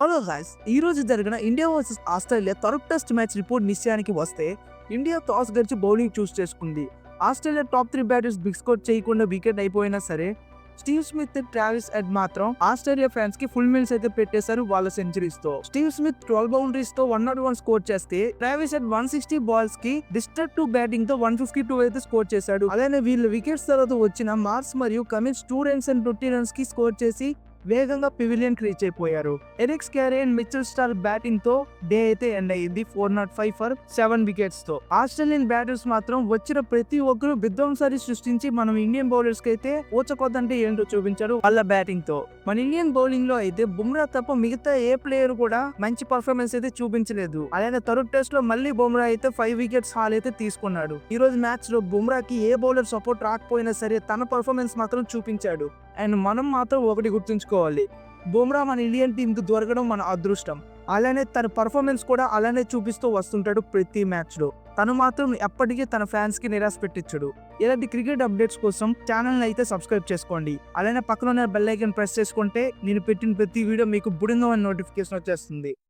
Hello guys, ఈ రోజు జరిగిన ఇండియా వర్సెస్ ఆస్ట్రేలియా తొలి టెస్ట్ మ్యాచ్ రిపోర్ట్ నిశ్చయానికి వస్తే ఇండియా టాస్ గెలిచి బౌలింగ్ చూస్ చేసుకుంది. Australia top 3 batters big score చేయకుండా వికెట్ అయిపోయినా సరే స్టీవ్ స్మిత్, ట్రావిస్ హెడ్ మాత్రం ఆస్ట్రేలియా ఫ్యాన్స్ కి ఫుల్ మీల్స్ అయితే పెట్టేశారు వాళ్ళ సెంచరీస్ తో. స్టీవ్ స్మిత్ 12 బౌండరీస్ తో 101 స్కోర్ చేస్తే ట్రావిస్ హెడ్ 160 బాల్స్ కి డిస్టర్బ్ టు బ్యాటింగ్ తో 152 అయితే స్కోర్ చేశాడు. అలానే వీళ్ళు వికెట్స్ తర్వాత వచ్చిన మార్స్ మరియు కమిన్స్ 2 runs and 20 runs కి స్కోర్ చేసి వేగంగా పివిలియన్ రీచ్ అయిపోయారు. Alex Carey and Mitchell Starc batting తో డే అయితే ఎండ్ అయ్యింది 405 ఫర్ 7 వికెట్స్ తో. ఆస్ట్రేలియన్ బ్యాటర్స్ మాత్రం వచ్చిన ప్రతి ఒక్కరు విధ్వంసాన్ని సృష్టించి మనం ఇండియన్ బౌలర్స్ కి అయితే ఊచకొద్దంటే ఏంటో చూపించారు వాళ్ళ బ్యాటింగ్ తో. మన ఇండియన్ బౌలింగ్ లో అయితే బుమ్రా తప్ప మిగతా ఏ ప్లేయర్ కూడా మంచి పర్ఫార్మెన్స్ అయితే చూపించలేదు. అలానే థర్డ్ టెస్ట్ లో మళ్ళీ బుమ్రా అయితే 5 వికెట్స్ హాల్ అయితే తీసుకున్నాడు. ఈ రోజు మ్యాచ్ లో బుమ్రాకి ఏ బౌలర్ సపోర్ట్ రాకపోయినా సరే తన పర్ఫార్మెన్స్ మాత్రం చూపించాడు. అండ్ మనం మాత్రం ఒకటి గుర్తుంచుకోవాలి, బుమ్రా మన ఇండియన్ టీమ్ కు దొరకడం మన అదృష్టం. అలానే తన పర్ఫార్మెన్స్ కూడా అలానే చూపిస్తూ వస్తుంటాడు ప్రతి మ్యాచ్ లో. తను మాత్రం ఎప్పటికీ తన ఫ్యాన్స్ కి నిరాశ పెట్టించడు. ఇలాంటి క్రికెట్ అప్డేట్స్ కోసం ఛానల్ అయితే సబ్స్క్రైబ్ చేసుకోండి. అలానే పక్కన ఉన్న బెల్ ఐకాన్ ప్రెస్ చేసుకుంటే నేను పెట్టిన ప్రతి వీడియో మీకు బుడంగా నోటిఫికేషన్ వచ్చేస్తుంది.